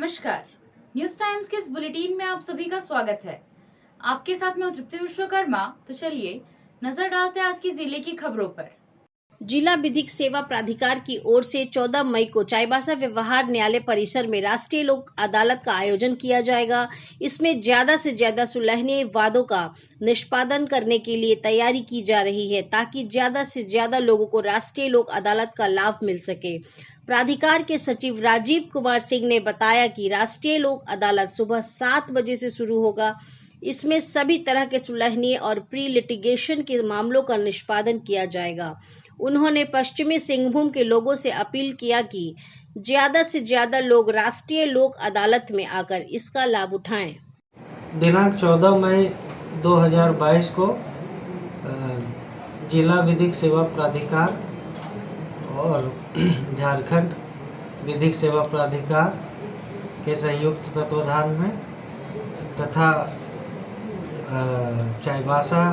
नमस्कार। News times के इस बुलेटिन में आप सभी का स्वागत है। आपके साथ मैं तृप्ति विश्वकर्मा। तो चलिए नजर डालते हैं आज की जिले की खबरों पर। जिला विधिक सेवा प्राधिकार की ओर से 14 मई को चाईबासा व्यवहार न्यायालय परिसर में राष्ट्रीय लोक अदालत का आयोजन किया जाएगा। इसमें ज्यादा से ज्यादा सुलहनीय वादों का निष्पादन करने के लिए तैयारी की जा रही है ताकि ज्यादा से ज्यादा लोगों को राष्ट्रीय लोक अदालत का लाभ मिल सके। प्राधिकार के सचिव राजीव कुमार सिंह ने बताया कि राष्ट्रीय लोक अदालत सुबह 7 बजे से शुरू होगा। इसमें सभी तरह के सुलहनीय और प्री लिटिगेशन के मामलों का निष्पादन किया जाएगा। उन्होंने पश्चिमी सिंहभूम के लोगों से अपील किया कि ज्यादा से ज्यादा लोग राष्ट्रीय लोक अदालत में आकर इसका लाभ उठाएं। दिनांक 14 मई 2022 को जिला विधिक सेवा प्राधिकार और झारखंड विधिक सेवा प्राधिकार के संयुक्त तत्वाधान में तथा चाईबासा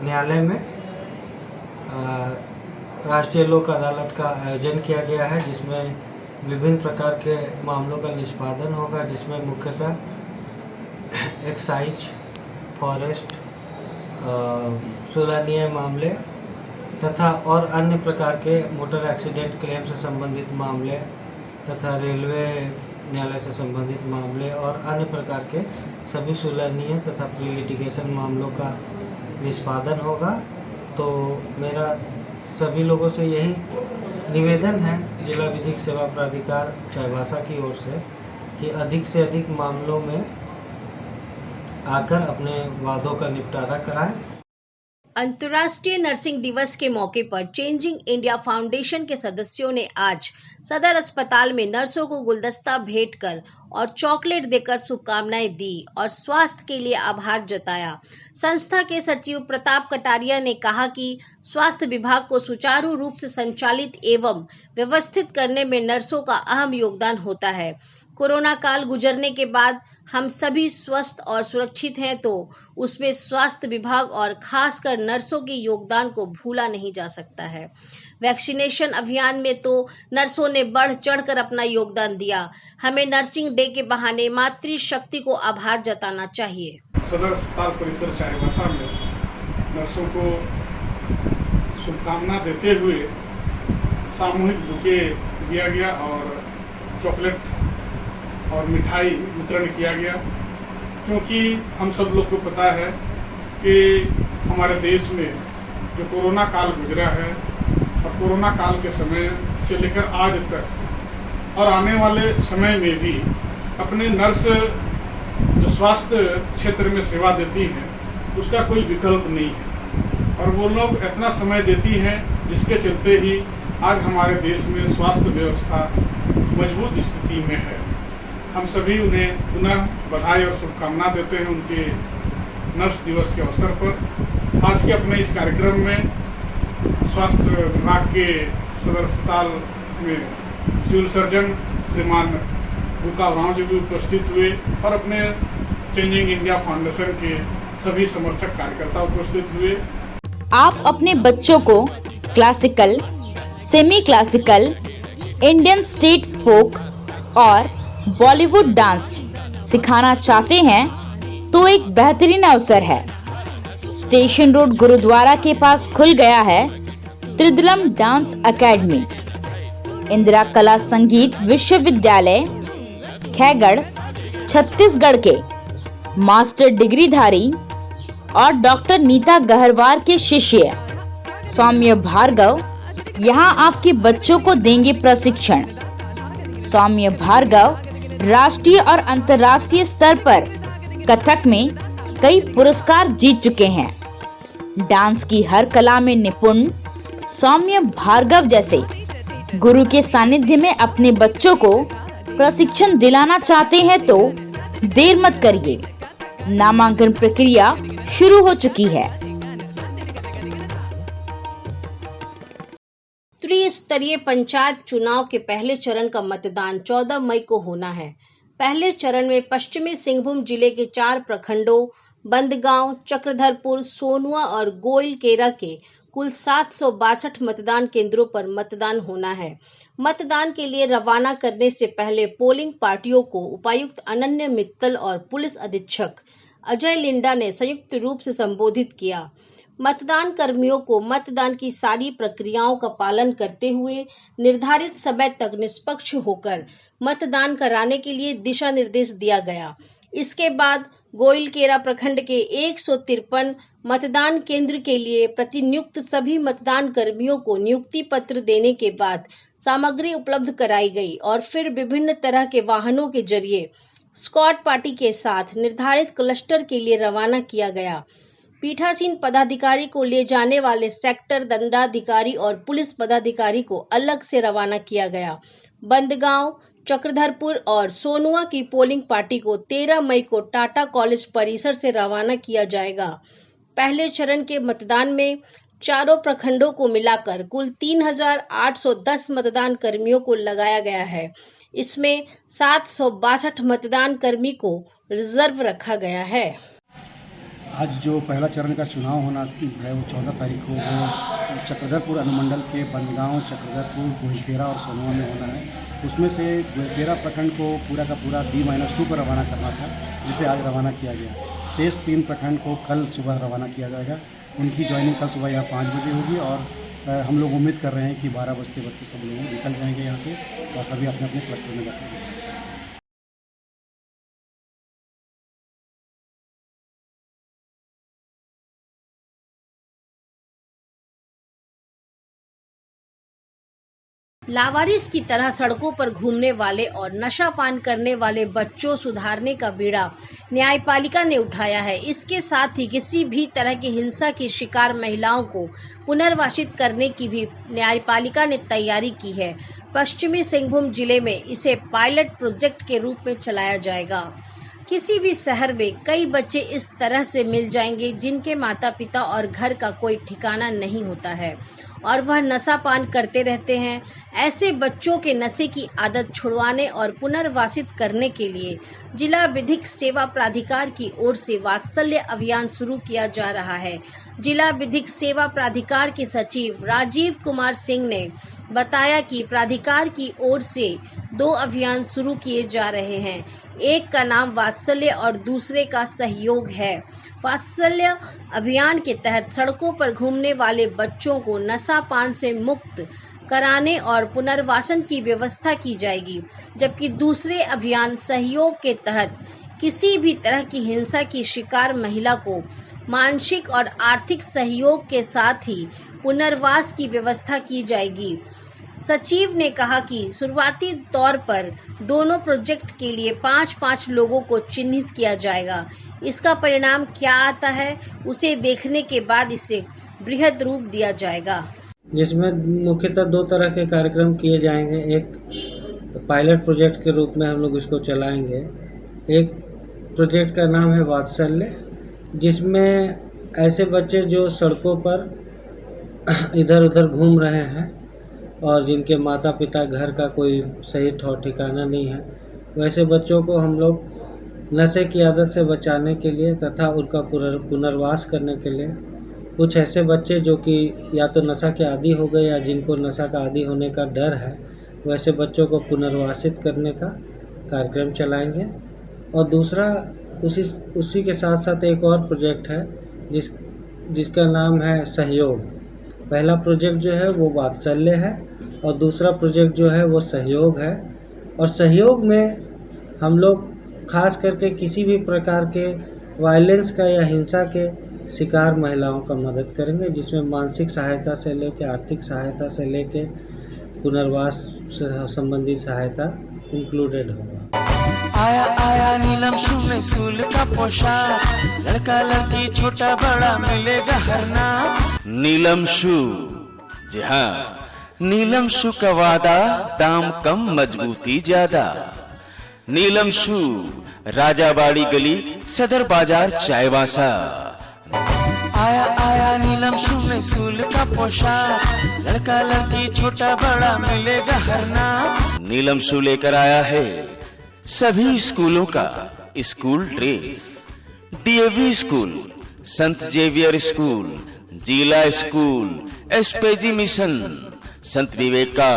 न्यायालय में राष्ट्रीय लोक अदालत का आयोजन किया गया है, जिसमें विभिन्न प्रकार के मामलों का निष्पादन होगा, जिसमें मुख्यतः एक्साइज, फॉरेस्ट, सुलहनीय मामले तथा और अन्य प्रकार के मोटर एक्सीडेंट क्लेम से संबंधित मामले तथा रेलवे न्यायालय से संबंधित मामले और अन्य प्रकार के सभी सुलहनीय तथा प्री लिटिगेशन मामलों का निष्पादन होगा। तो मेरा सभी लोगों से यही निवेदन है जिला विधिक सेवा प्राधिकार चाईबासा की ओर से कि अधिक से अधिक मामलों में आकर अपने वादों का निपटारा कराएं। अंतर्राष्ट्रीय नर्सिंग दिवस के मौके पर चेंजिंग इंडिया फाउंडेशन के सदस्यों ने आज सदर अस्पताल में नर्सों को गुलदस्ता भेंट कर और चॉकलेट देकर शुभकामनाएं दी और स्वास्थ्य के लिए आभार जताया। संस्था के सचिव प्रताप कटारिया ने कहा कि स्वास्थ्य विभाग को सुचारू रूप से संचालित एवं व्यवस्थित करने में नर्सों का अहम योगदान होता है। कोरोना काल गुजरने के बाद हम सभी स्वस्थ और सुरक्षित हैं, तो उसमें स्वास्थ्य विभाग और खासकर नर्सों के योगदान को भूला नहीं जा सकता है। वैक्सीनेशन अभियान में तो नर्सों ने बढ़ चढ़कर अपना योगदान दिया। हमें नर्सिंग डे के बहाने मातृशक्ति को आभार जताना चाहिए। सदर अस्पताल परिसर चाईबासा में नर्सों को शुभकामना देते हुए सामूहिक बुके दिया गया और चॉकलेट और मिठाई वितरण किया गया, क्योंकि हम सब लोग को पता है कि हमारे देश में जो कोरोना काल गुजरा है और कोरोना काल के समय से लेकर आज तक और आने वाले समय में भी अपने नर्स जो स्वास्थ्य क्षेत्र में सेवा देती हैं उसका कोई विकल्प नहीं है और वो लोग इतना समय देती हैं जिसके चलते ही आज हमारे देश में स्वास्थ्य व्यवस्था मजबूत स्थिति में है। हम सभी उन्हें पुनः बधाई और शुभकामना देते हैं उनके नर्स दिवस के अवसर पर। आज के अपने इस कार्यक्रम में स्वास्थ्य विभाग के सदर अस्पताल में सिविल सर्जन श्रीमान बुका राव जी भी उपस्थित हुए और अपने चेंजिंग इंडिया फाउंडेशन के सभी समर्थक कार्यकर्ता उपस्थित हुए। आप अपने बच्चों को classical, semi classical, Indian state folk और बॉलीवुड डांस सिखाना चाहते हैं तो एक बेहतरीन अवसर है। स्टेशन रोड गुरुद्वारा के पास खुल गया है त्रिदलम डांस एकेडमी। इंदिरा कला संगीत विश्वविद्यालय खैगड़ छत्तीसगढ़ के मास्टर डिग्रीधारी और डॉक्टर नीता गहरवार के शिष्य सौम्य भार्गव यहाँ आपके बच्चों को देंगे प्रशिक्षण। सौम्य भार्गव राष्ट्रीय और अंतर्राष्ट्रीय स्तर पर कथक में कई पुरस्कार जीत चुके हैं। डांस की हर कला में निपुण सौम्य भार्गव जैसे गुरु के सानिध्य में अपने बच्चों को प्रशिक्षण दिलाना चाहते हैं तो देर मत करिए। नामांकन प्रक्रिया शुरू हो चुकी है। त्रिस्तरीय पंचायत चुनाव के पहले चरण का मतदान 14 मई को होना है। पहले चरण में पश्चिमी सिंहभूम जिले के 4 प्रखंडों बंदगांव, चक्रधरपुर, सोनुआ और गोइलकेरा के कुल 762 मतदान केंद्रों पर मतदान होना है। मतदान के लिए रवाना करने से पहले पोलिंग पार्टियों को उपायुक्त अनन्य मित्तल और पुलिस अधीक्षक अजय लिंडा ने संयुक्त रूप से संबोधित किया। मतदान कर्मियों को मतदान की सारी प्रक्रियाओं का पालन करते हुए निर्धारित समय तक निष्पक्ष होकर मतदान कराने के लिए दिशा निर्देश दिया गया। इसके बाद गोइलकेरा प्रखंड के 153 मतदान केंद्र के लिए प्रतिनियुक्त सभी मतदान कर्मियों को नियुक्ति पत्र देने के बाद सामग्री उपलब्ध कराई गई और फिर विभिन्न तरह के वाहनों के जरिए स्क्वाड पार्टी के साथ निर्धारित क्लस्टर के लिए रवाना किया गया। पीठासीन पदाधिकारी को ले जाने वाले सेक्टर दंडाधिकारी और पुलिस पदाधिकारी को अलग से रवाना किया गया। बंदगांव, चक्रधरपुर और सोनुआ की पोलिंग पार्टी को 13 मई को टाटा कॉलेज परिसर से रवाना किया जाएगा। पहले चरण के मतदान में चारों प्रखंडों को मिलाकर कुल 3,810 मतदान कर्मियों को लगाया गया है। इसमें 762 मतदान कर्मी को रिजर्व रखा गया है। आज जो पहला चरण का चुनाव होना है वो 14 तारीख को वो चक्रधरपुर अनुमंडल के बंदगांव, चक्रधरपुर, गोइलकेरा और सोनुआ में होना है। उसमें से गोइलकेरा प्रखंड को पूरा का पूरा B-2 पर रवाना करना था, जिसे आज रवाना किया गया। शेष 3 प्रखंड को कल सुबह रवाना किया जाएगा। उनकी ज्वाइनिंग कल सुबह यहाँ 5 बजे होगी और हम लोग उम्मीद कर रहे हैं कि 12 बजते सब लोग निकल जाएंगे यहाँ से और सभी अपने अपने क्लस्टर में जाएंगे। लावारिस की तरह सड़कों पर घूमने वाले और नशा पान करने वाले बच्चों सुधारने का बीड़ा न्यायपालिका ने उठाया है। इसके साथ ही किसी भी तरह की हिंसा की शिकार महिलाओं को पुनर्वासित करने की भी न्यायपालिका ने तैयारी की है। पश्चिमी सिंहभूम जिले में इसे पायलट प्रोजेक्ट के रूप में चलाया जाएगा। किसी भी शहर में कई बच्चे इस तरह से मिल जाएंगे जिनके माता पिता और घर का कोई ठिकाना नहीं होता है और वह नशा पान करते रहते हैं। ऐसे बच्चों के नशे की आदत छुड़वाने और पुनर्वासित करने के लिए जिला विधिक सेवा प्राधिकार की ओर से वात्सल्य अभियान शुरू किया जा रहा है। जिला विधिक सेवा प्राधिकार के सचिव राजीव कुमार सिंह ने बताया कि प्राधिकार की ओर से 2 अभियान शुरू किए जा रहे हैं। एक का नाम वात्सल्य और दूसरे का सहयोग है। वात्सल्य अभियान के तहत सड़कों पर घूमने वाले बच्चों को नशा पान से मुक्त कराने और पुनर्वासन की व्यवस्था की जाएगी, जबकि दूसरे अभियान सहयोग के तहत किसी भी तरह की हिंसा की शिकार महिला को मानसिक और आर्थिक सहयोग के साथ ही पुनर्वास की व्यवस्था की जाएगी। सचिव ने कहा कि शुरुआती तौर पर दोनों प्रोजेक्ट के लिए 5-5 लोगों को चिन्हित किया जाएगा। इसका परिणाम क्या आता है उसे देखने के बाद इसे बृहद रूप दिया जाएगा, जिसमें मुख्यतः 2 तरह के कार्यक्रम किए जाएंगे। एक पायलट प्रोजेक्ट के रूप में हम लोग इसको चलाएंगे। एक प्रोजेक्ट का नाम है वात्सल्य, जिसमें ऐसे बच्चे जो सड़कों पर इधर उधर घूम रहे हैं और जिनके माता पिता घर का कोई सही ठिकाना नहीं है, वैसे बच्चों को हम लोग नशे की आदत से बचाने के लिए तथा उनका पुनर्वास करने के लिए कुछ ऐसे बच्चे जो कि या तो नशा के आदी हो गए या जिनको नशा का आदी होने का डर है, वैसे बच्चों को पुनर्वासित करने का कार्यक्रम चलाएंगे। और दूसरा उसी के साथ साथ एक और प्रोजेक्ट है जिसका नाम है सहयोग। पहला प्रोजेक्ट जो है वो वात्सल्य है और दूसरा प्रोजेक्ट जो है वो सहयोग है। और सहयोग में हम लोग खास करके किसी भी प्रकार के वायलेंस का या हिंसा के शिकार महिलाओं का मदद करेंगे, जिसमें मानसिक सहायता से लेकर आर्थिक सहायता से लेकर पुनर्वास से संबंधित सहायता इंक्लूडेड होगा। आया आया नीलम शू में स्कूल का पोशाक, लड़का लड़की छोटा बड़ा मिलेगा हर नाम। नीलम शू, जी हाँ, नीलम शू का वादा, दाम कम मजबूती ज्यादा। नीलम शू, राजाबाड़ी गली, सदर बाजार, चायवासा। आया आया नीलम शू में स्कूल का पोशाक, लड़का लड़की छोटा बड़ा मिलेगा हर नाम। नीलम शू लेकर आया है सभी स्कूलों का स्कूल ड्रेस। डीएवी स्कूल, संत जेवियर स्कूल, जिला स्कूल, एसपीजी मिशन, संत विवेका,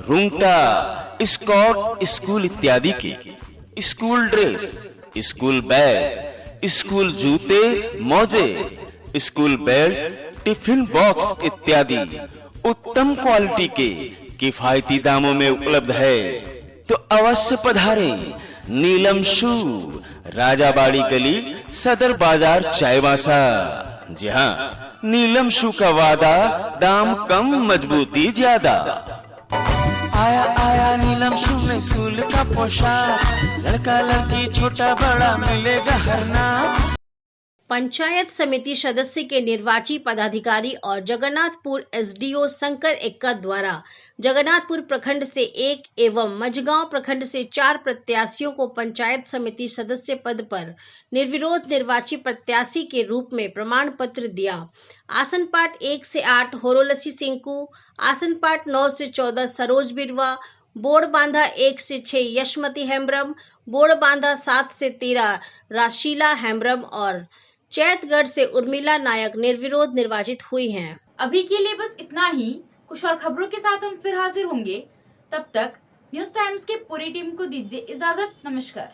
रुंगटा, स्कॉट स्कूल इत्यादि के school dress, school bag, school जूते, मोजे, स्कूल बेल्ट, टिफिन बॉक्स इत्यादि उत्तम क्वालिटी के किफायती दामों में उपलब्ध है। तो अवश्य पधारें नीलम शू, राजाबाड़ी गली, सदर बाजार, चाईबासा। जी हाँ, नीलम शू का वादा, दाम कम, मजबूती ज्यादा। आया आया नीलम शू में स्कूल का पोशाक, लड़का लड़की छोटा बड़ा मिलेगा हर नाम। पंचायत समिति सदस्य के निर्वाची पदाधिकारी और जगन्नाथपुर एसडीओ शंकर एक्का द्वारा जगन्नाथपुर प्रखंड से 1 एवं मझगांव प्रखंड से 4 प्रत्याशियों को पंचायत समिति सदस्य पद पर निर्विरोध निर्वाची प्रत्याशी के रूप में प्रमाण पत्र दिया। आसन पाठ 1 से 8 होरोलसी सिंकू, आसन पाठ 9 से 14 सरोज बिरवा, बोर्ड बांधा 1 से 6 यशमती हेम्ब्रम, बोर्ड बांधा 7 से 13 राशीला हेम्ब्रम और चैतगढ़ से उर्मिला नायक निर्विरोध निर्वाचित हुई हैं। अभी के लिए बस इतना ही। कुछ और खबरों के साथ हम फिर हाजिर होंगे। तब तक न्यूज़ टाइम्स के पूरी टीम को दीजिए इजाजत। नमस्कार।